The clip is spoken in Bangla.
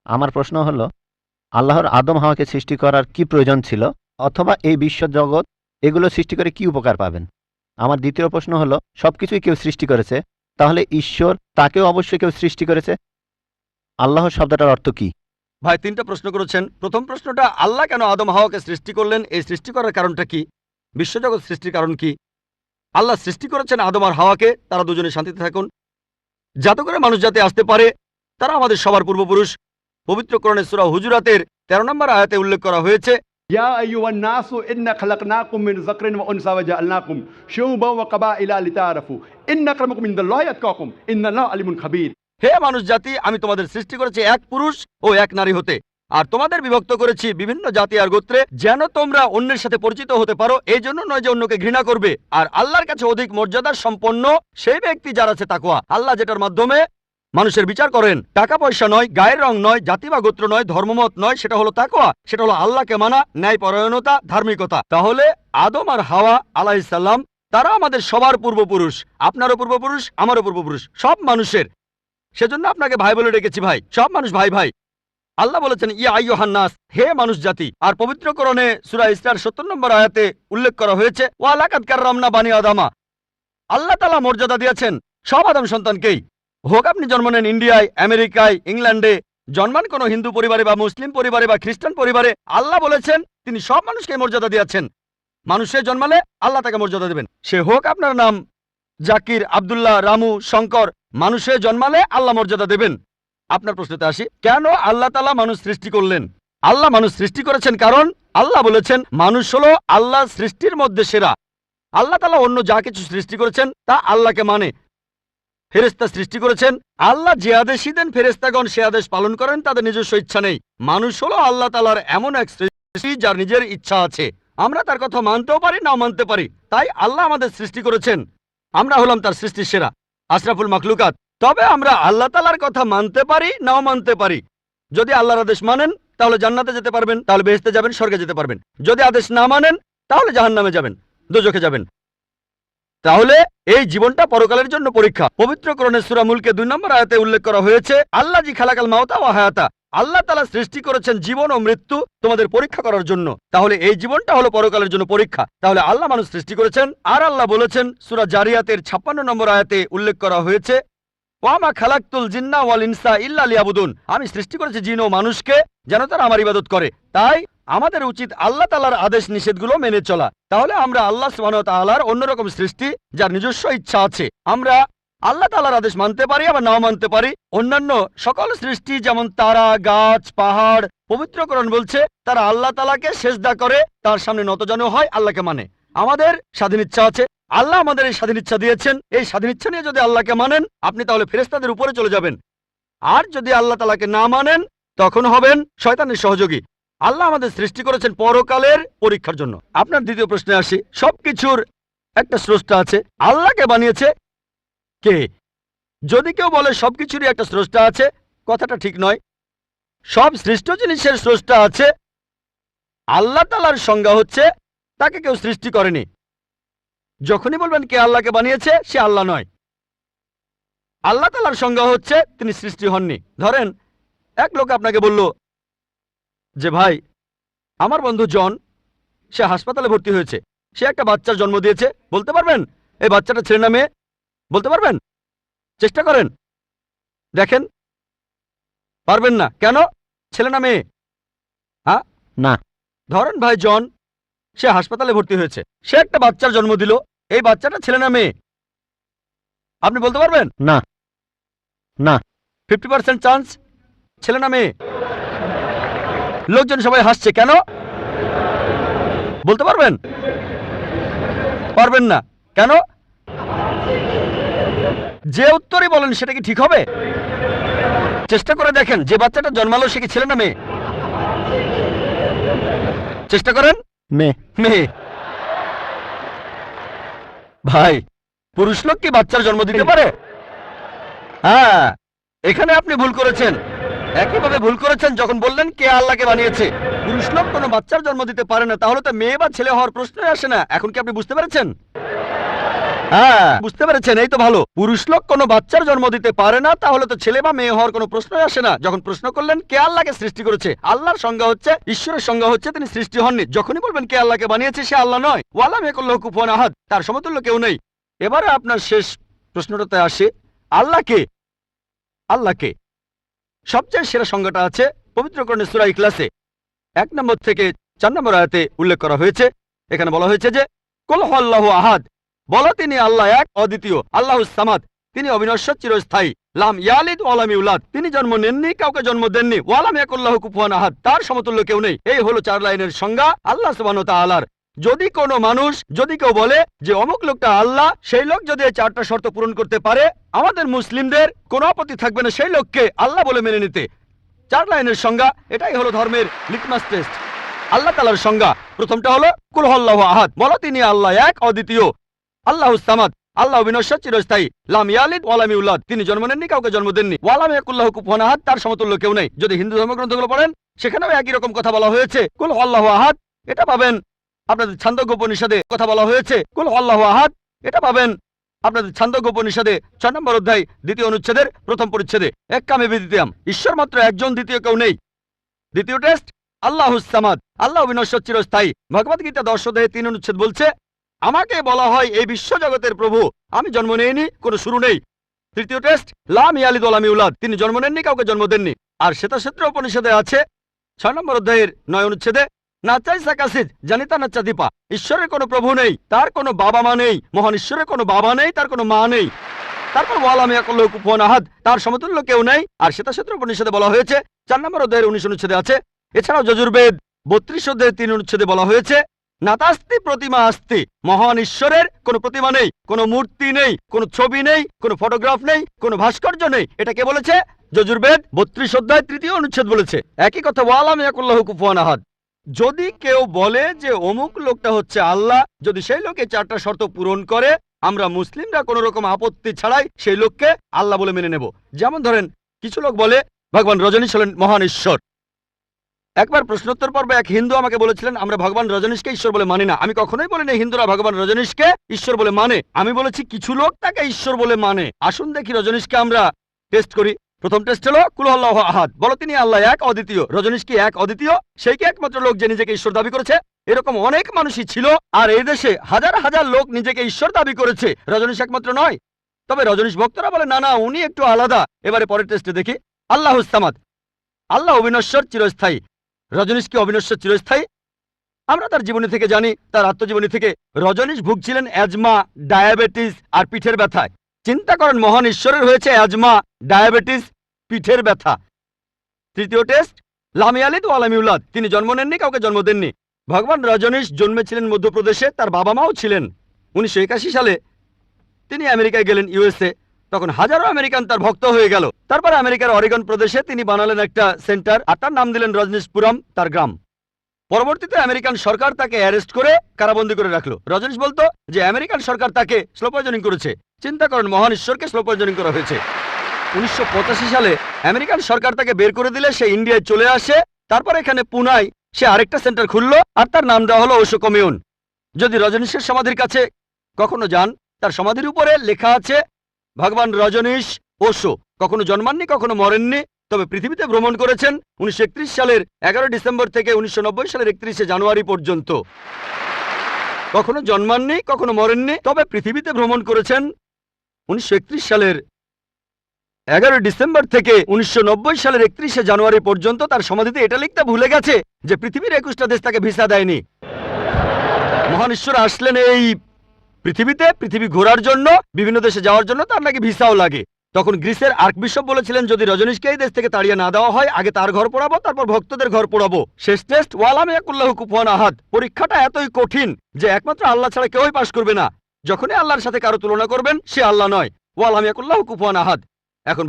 আমার প্রশ্ন হলো, আল্লাহর আদম হাওয়াকে সৃষ্টি করার কি প্রয়োজন ছিল, অথবা এই বিশ্ব জগৎ এগুলো সৃষ্টি করে কি উপকার পাবেন? আমার দ্বিতীয় প্রশ্ন হলো, সবকিছুই কেউ সৃষ্টি করেছে, তাহলে ঈশ্বর তাকেও অবশ্যই কেউ সৃষ্টি করেছে। আল্লাহ শব্দটার অর্থ কি? ভাই 3টা প্রশ্ন করেছেন। প্রথম প্রশ্নটা, আল্লাহ কেন আদম হাওয়াকে সৃষ্টি করলেন, এই সৃষ্টি করার কারণটা কি? বিশ্বজগৎ সৃষ্টির কারণ কি? আল্লাহ সৃষ্টি করেছেন আদম আর হাওয়াকে, তারা দুজনে শান্তিতে থাকুন, যাতে করে মানুষ যাতে আসতে পারে। তারা আমাদের সবার পূর্বপুরুষ। পবিত্র কোরআনে সূরা হুজুরাতের 13 নম্বর আয়াতে উল্লেখ করা হয়েছে, ইয়া আইয়ুহান নাসু ইন্না খালাকনাকুম মিন যাকরিন ওয়া উনসা ওয়া জাআলনাকুম শুউবান ওয়া কাবাইলা লিতাআরাফু ইন্না আক্রামাকুম ইনদাল্লাহি আতকাকুম ইন্নাল্লাহা আলিমুন খাবীর। হে মানুষ জাতি, আমি তোমাদের সৃষ্টি করেছি এক পুরুষ ও এক নারী হতে, আর তোমাদের বিভক্ত করেছি বিভিন্ন জাতি আর গোত্রে, যেন তোমরা অন্যের সাথে পরিচিত হতে পারো। এই জন্য নয় যে অন্যকে ঘৃণা করবে। আর আল্লাহর কাছে অধিক মর্যাদার সম্পন্ন সেই ব্যক্তি যার আছে তাকওয়া। আল্লাহ যেটার মাধ্যমে মানুষের বিচার করেন, টাকা পয়সা নয়, গায়ের রং নয়, জাতি বা গোত্র নয়, ধর্মমত নয়, সেটা হলো তাকওয়া। সেটা হলো আল্লাহকে মানা, ন্যায়পরায়ণতা, ধার্মিকতা। তাহলে আদম আর হাওয়া আলাইহিস সালাম, তারা আমাদের সবার পূর্বপুরুষ। আপনারও পূর্বপুরুষ, আমারও পূর্বপুরুষ, সব মানুষের। সেজন্য আপনাকে ভাই বলে ডেকেছি। ভাই, সব মানুষ ভাই ভাই। আল্লাহ বলেছেন ইয়া আইয়ুহান নাস, হে মানুষ জাতি। আর পবিত্র কোরআনে সূরা ইসরার 70 নম্বর আয়াতে উল্লেখ করা হয়েছে, ওয়া লাকাদ কাররামনা বানি আদামা। আল্লাহ তাআলা মর্যাদা দিয়েছেন সব আদম সন্তানকেই। হোক আপনি জন্ম নেন ইন্ডিয়ায়, আমেরিকায়, ইংল্যান্ডে, জন্মান কোনো হিন্দু পরিবারে বা মুসলিম পরিবারে বা খ্রিস্টান পরিবারে, আল্লাহ বলেছেন তিনি সব মানুষকে মর্যাদা দিয়েছেন। মানুষে জন্মালে আল্লাহ তাকে মর্যাদা দেবেন। সে হোক আপনার নাম জাকির, আব্দুল্লাহ, রামু, শঙ্কর, মানুষে জন্মালে আল্লাহ মর্যাদা দেবেন। আপনার প্রশ্নতে আসি, কেন আল্লাহ তাআলা মানুষ সৃষ্টি করলেন? আল্লাহ মানুষ সৃষ্টি করেছেন কারণ আল্লাহ বলেছেন মানুষ হলো আল্লাহ সৃষ্টির মধ্যে সেরা। আল্লাহ তাআলা অন্য যা কিছু সৃষ্টি করেছেন তা আল্লাহকে মানে। ফেরেশতা সৃষ্টি করেছেন, আল্লাহ যে আদেশই দেন ফেরেশতাগণ সে আদেশ পালন করেন, তাদের নিজস্ব ইচ্ছা নেই। মানুষ হলো আল্লাহ তাআলার এমন এক সৃষ্টি যার নিজের ইচ্ছা আছে। আমরা তার কথা মানতেও পারি, নাও মানতে পারি। তাই আল্লাহ আমাদের সৃষ্টি করেছেন, আমরা হলাম তার সৃষ্টির সেরা, আশরাফুল মাখলুকাত। তবে আমরা আল্লাহ তাআলার কথা মানতে পারি, নাও মানতে পারি। যদি আল্লাহর আদেশ মানেন তাহলে জান্নাতে যেতে পারবেন, তাহলে বেহেশতে যাবেন, স্বর্গে যেতে পারবেন। যদি আদেশ না মানেন তাহলে জাহান্নামে যাবেন, দোজখে যাবেন। তাহলে এই জীবনটা পরকালের জন্য পরীক্ষা। পবিত্র কোরআনে সূরা মুলকে 2 নম্বর আয়াতে উল্লেখ করা হয়েছে, আল্লাহ জি খালাকাল মাউতা ওয়া হায়াতা। আল্লাহ তাআলা সৃষ্টি করেছেন জীবন ও মৃত্যু তোমাদের পরীক্ষা করার জন্য। তাহলে এই জীবনটা হলো পরকালের জন্য পরীক্ষা। তাহলে আল্লাহ মানুষ সৃষ্টি করেছেন। আর আল্লাহ বলেছেন সূরা জারিয়াতের 56 নম্বর আয়াতে উল্লেখ করা হয়েছে, ওয়া মা খালাকতুল জিন্না ওয়াল ইনসা ইল্লা লিয়াবুদুন। আমি সৃষ্টি করেছি জিন ও মানুষকে যেন তারা আমার ইবাদত করে। তাই আমাদের উচিত আল্লাহ তাআলার আদেশ নিষেধগুলো মেনে চলা। তাহলে আমরা আল্লাহ সুবহানাহু ওয়া তাআলার অন্যরকম সৃষ্টি যার নিজস্ব ইচ্ছা আছে। আমরা আল্লাহ তাআলার আদেশ মানতে পারি, আবার নাও মানতে পারি। অন্যান্য সকল সৃষ্টি যেমন তারা, গাছ, পাহাড়, পবিত্র কোরআন বলছে তারা আল্লাহ তাআলাকে সেজদা করে, তার সামনে নতজানু হয়, আল্লাহকে মানে। আমাদের স্বাধীন ইচ্ছা আছে, আল্লাহ আমাদের এই স্বাধীন ইচ্ছা দিয়েছেন। এই স্বাধীন ইচ্ছা নিয়ে যদি আল্লাহকে মানেন আপনি তাহলে ফেরেশতাদের উপরে চলে যাবেন। আর যদি আল্লাহ তাআলাকে না মানেন তখন হবেন শয়তানের সহযোগী। আল্লাহ আমাদের সৃষ্টি করেছেন পরকালের পরীক্ষার জন্য। আপনার দ্বিতীয় প্রশ্নে আসি, সবকিছুর একটা স্রষ্টা আছে, আল্লাহকে বানিয়েছে কে? যদি কেউ বলে সবকিছুরই একটা স্রষ্টা আছে, কথাটা ঠিক নয়। সব সৃষ্ট জিনিসের স্রষ্টা আছে। আল্লাহ তাআলার সংজ্ঞা হচ্ছে তাকে কেউ সৃষ্টি করেনি। যখনই বলবেন কে আল্লাহকে বানিয়েছে, সে আল্লাহ নয়। আল্লাহ তাআলার সংজ্ঞা হচ্ছে তিনি সৃষ্টি হননি। ধরেন এক লোক আপনাকে বলল যে ভাই, আমার বন্ধু জন, সে হাসপাতালে ভর্তি হয়েছে, সে একটা বাচ্চার জন্ম দিয়েছে। বলতে পারবেন এই বাচ্চাটা ছেলে না মেয়ে? বলতে পারবেন? চেষ্টা করেন, দেখেন। পারবেন না কেন? ছেলে না মেয়ে? হ্যাঁ না। ধরেন ভাই জন, সে হাসপাতালে ভর্তি হয়েছে, সে একটা বাচ্চার জন্ম দিল। এই বাচ্চাটা ছেলে না মেয়ে? আপনি বলতে পারবেন? না। না। 50% চান্স ছেলে না মেয়ে। লোকজন সবাই হাসছে কেন? বলতে পারবেন? পারবেন না কেন? যে উত্তরই বলেন সেটা কি ঠিক হবে? চেষ্টা করে দেখেন, যে বাচ্চাটা জন্মালো সে কি ছেলে না মেয়ে? চেষ্টা করেন। মেয়ে। মেয়ে। ভাই, পুরুষ লোক কি বাচ্চার জন্ম দিতে পারে? হ্যাঁ, এখানে আপনি ভুল করেছেন। একইভাবে ভুল করেছেন যখন বললেন কে আল্লাহকে বানিয়েছে। পুরুষ লোক কোনো বাচ্চার জন্ম দিতে পারে না, তাহলে তো মেয়ে বা ছেলে হওয়ার প্রশ্নই আসে না। এখন কি আপনি বুঝতে পেরেছেন? হ্যাঁ, বুঝতে পেরেছেন, এই তো ভালো। পুরুষ লোক কোনো বাচ্চার জন্ম দিতে পারে না, তাহলে তো ছেলে বা মেয়ে হওয়ার কোনো প্রশ্নই আসে না। যখন প্রশ্ন করলেন কে আল্লাহকে সৃষ্টি করেছে, আল্লাহর সংজ্ঞা হচ্ছে, ঈশ্বরের সংজ্ঞা হচ্ছে তিনি সৃষ্টি হননি। যখনই বলবেন কে আল্লাহকে বানিয়েছে, সে আল্লাহ নয়। ওয়ালাম ইয়াকুল্লাহু কুফুয়ান আহাদ, তার সমতুল্য কেউ নেই। এবারে আপনার শেষ প্রশ্নটাতে আসে, আল্লাহকে আল্লাহকে সবচেয়ে সেরা সংজ্ঞাটা আছে পবিত্র কোরআনের সূরা ইখলাসে 1 নম্বর থেকে 4 নম্বর আয়াতে উল্লেখ করা হয়েছে। এখানে বলা হয়েছে যে কুল হুয়াল্লাহু আহাদ, বলো তিনি আল্লাহ এক অদ্বিতীয়, আল্লাহুস সামাদ, তিনি অবিনশ্বর চিরস্থায়ী, লাম ইয়ালিদ ওয়া লাম ইউলাদ, তিনি জন্ম নেননি, কাউকে জন্ম দেননি, ওয়া লাম ইয়াকুল্লাহু কুফুয়ান আহাদ, তার সমতুল্য কেউ নেই। এই হলো 4 লাইনের সংজ্ঞা আল্লাহ সুবহানাহু ওয়া তাআলার। যদি কোনো মানুষ, যদি কেউ বলে যে অমুক লোকটা আল্লাহ, সেই লোক যদি এই 4টা শর্ত পূরণ করতে পারে, আমাদের মুসলিমদের কোনো আপত্তি থাকবে না সেই লোককে আল্লাহ বলে মেনে নিতে। 4 লাইনের সংজ্ঞা, এটাই হলো ধর্মের লিটমাস টেস্ট। আল্লাহ তাআলার সংজ্ঞা প্রথমটা হলো কুল হুয়াল্লাহু আহাদ, বলো তিনি আল্লাহ এক অদ্বিতীয়, আল্লাহুস সামাদ, আল্লাহ বিনশ্বর চিরস্থায়ী, লাম ইয়ালিদ ওয়া লাম ইউলাদ, তিনি জন্ম নেননি, কাউকে জন্ম দেননি, ওয়া লাম ইয়াকুল্লাহু কুফুয়ান আহাদ, তার সমতুল্য কেউ নেই। যদি হিন্দু ধর্মগ্রন্থগুলো পড়েন, সেখানেও একই রকম কথা বলা হয়েছে, কুল হুয়াল্লাহু আহাদ। এটা পাবেন আপনাদের ছান্দোগ্য উপনিষদে, কথা বলা হয়েছে কুল হুয়াল্লাহু আহাদ। এটা পাবেন আপনাদের ছান্দোগ্য উপনিষদে 6 নম্বর অধ্যায় 2য় অনুচ্ছেদের 1ম পরিচ্ছেদে, এক কামে বিদ্বিতীয়াম, ঈশ্বর মাত্র একজন, দ্বিতীয় কেউ নেই। দ্বিতীয় টেস্ট আল্লাহুস সামাদ, আল্লাহ বিনশ্বর চিরস্থায়ী। ভগবত গীতা 10 অধ্যায়ে 3 অনুচ্ছেদ বলছে, আমাকে বলা হয় এই বিশ্বজগতের প্রভু, আমি জন্ম নেইনি, কোনো শুরু নেই। তৃতীয় টেস্ট লাম ইয়ালিদ ওয়া লাম ইউলাদ, তিনি জন্ম নেননি, কাউকে জন্ম দেননি। আর শ্বেতাক্ষেত্র উপনিষদে আছে 6 নম্বর অধ্যায়ের 9 অনুচ্ছেদে, নাচাই সাকাসিদ জানিতা নাচা দীপা, ঈশ্বরের কোনো প্রভু নেই, তার কোনো বাবা মা নেই, মহান ঈশ্বরের কোনো বাবা নেই, তার কোনো মা নেই। তারপর ওয়ালাম ইয়াকুল্লাহু কুফুয়ান আহাদ, তার সমতুল্য কেউ নেই। আর শ্বেতাক্ষেত্র উপনিষদে বলা হয়েছে 4 নম্বর অধ্যায়ের 19 অনুচ্ছেদে আছে। এছাড়াও যজুর্বেদ 32 অধ্যায়ের 3 অনুচ্ছেদে বলা হয়েছে, নাতাস্তি প্রতিমা আস্তি, মহান ঈশ্বরের কোনো প্রতিমা নেই, কোনো মূর্তি নেই, কোনো ছবি নেই, কোনো ফটোগ্রাফ নেই, কোনো ভাস্কর্য নেই। এটা কে বলেছে? যজুর্বেদ 32 অধ্যায় 3য় অনুচ্ছেদ বলেছে একই কথা, ওয়ালাম ইয়াকুল্লাহু কুফুয়ান আহাদ। যদি কেউ বলে যে অমুক লোকটা হচ্ছে আল্লাহ, যদি সেই লোকে 4টা শর্ত পূরণ করে, আমরা মুসলিমরা কোনো রকম আপত্তি ছাড়াই সেই লোককে আল্লাহ বলে মেনে নেব। যেমন ধরেন, কিছু লোক বলে ভগবান রজনীশ হলেন মহান ঈশ্বর। একবার প্রশ্নোত্তর পর্বে এক হিন্দু আমাকে বলেছিলেন, আমরা ভগবান রজনীশকে ঈশ্বর বলে মানি না। আমি কখনোই বলিনি হিন্দুরা ভগবান রজনীশকে ঈশ্বর বলে মানে, আমি বলেছি কিছু লোক তাকে ঈশ্বর বলে মানে। আসুন দেখি রজনীশকে আমরা টেস্ট করি। প্রথম টেস্ট হলো কুল হুয়াল্লাহু আহাদ, বলো তিনি আল্লাহ এক অদ্বিতীয়। রজনীশ কি এক অদ্বিতীয়? সেই কি একমাত্র লোক যে নিজেকে ঈশ্বর দাবি করেছে? এরকম অনেক মানুষই ছিল, আর এই দেশে হাজার হাজার লোক নিজেকে ঈশ্বর দাবি করেছে, রজনীশ একমাত্র নয়। তবে রজনীশ ভক্তরা বলে না না, উনি একটু আলাদা। এবারে পরের টেস্টে দেখি, আল্লাহুস সামাদ, আল্লাহ অবিনশ্বর চিরস্থায়ী। রজনীশ কি অবিনশ্বর চিরস্থায়ী? আমরা তার জীবনী থেকে জানি, তার আত্মজীবনী থেকে, রজনীশ ভুগছিলেন অ্যাজমা, ডায়াবেটিস আর পিঠের ব্যথায়। চিন্তা করেন, মহান ঈশ্বরের হয়েছে অ্যাজমা, ডায়াবেটিস, পিঠের ব্যথা। তৃতীয় টেস্ট লাম ইয়ালিদ ওয়া লাম ইউলাদ, তিনি জন্ম নেননি, কাউকে জন্ম দেননি। ভগবান রজনীশ জন্মেছিলেন মধ্যপ্রদেশে, তার বাবা মাও ছিলেন। 1981 সালে তিনি আমেরিকায় গেলেন, ইউএসএ। তখন হাজারো আমেরিকান তার ভক্ত হয়ে গেল। তারপর আমেরিকার অরেগন প্রদেশে তিনি বানালেন একটা সেন্টার, আর তার নাম দিলেন রজনীশপুরম, তার গ্রাম। পরবর্তীতে আমেরিকান সরকার তাকে অ্যারেস্ট করে কারাবন্দী করে রাখলো। রজনীশ বলতো যে আমেরিকান সরকার তাকে স্লো পয়জনিং করেছে। চিন্তা করেন, মহান ঈশ্বরকে স্লো পয়জনিং করা হয়েছে। 1985 সালে আমেরিকান সরকার তাকে বের করে দিলে সে ইন্ডিয়ায় চলে আসে। তারপর এখানে পুনায় সে আরেকটা সেন্টার খুললো, আর তার নাম দেওয়া হলো ওশো কমিউন। যদি রজনীশের সমাধির কাছে কখনো যান, তার সমাধির উপরে লেখা আছে ভগবান রজনীশ ওশো কখনো জন্মাননি, কখনো মরেননি, তবে পৃথিবীতে ভ্রমণ করেছেন 1931 সালের 11 ডিসেম্বর থেকে 1990 সালের 31শে জানুয়ারি পর্যন্ত। কখনো জন্মাননি, কখনো মরেননি, তবে পৃথিবীতে ভ্রমণ করেছেন 1931 সালের 11 ডিসেম্বর থেকে 1990 সালের 31শে জানুয়ারি পর্যন্ত। তার সমাধিতে এটা লিখতে ভুলে গেছে যে পৃথিবীর 21টা দেশ তাকে ভিসা দেয়নি। মহান ঈশ্বর আসলেন এই পৃথিবীতে, পৃথিবী ঘোরার জন্য, বিভিন্ন দেশে যাওয়ার জন্য তার নাকি ভিসাও লাগে। তখন গ্রিসের আর্কবিশপ বলেছিলেন, যদি রজনীশকে এই দেশ থেকে তাড়িয়ে না দেওয়া হয়, আগে তার ঘর পোড়াবো, তারপর ভক্তদের ঘর পোড়াবো। শেষ টেস্ট ওয়ালাম ইয়াকুল্লাহু কুফুয়ান আহাদ। পরীক্ষাটা এতই কঠিন যে একমাত্র আল্লাহ ছাড়া কেউই পাশ করবে না। যখনই আল্লাহর সাথে কারো তুলনা করবেন, সে আল্লাহ নয়। ওয়ালাম ইয়াকুল্লাহু কুফুয়ান আহাদ। এখন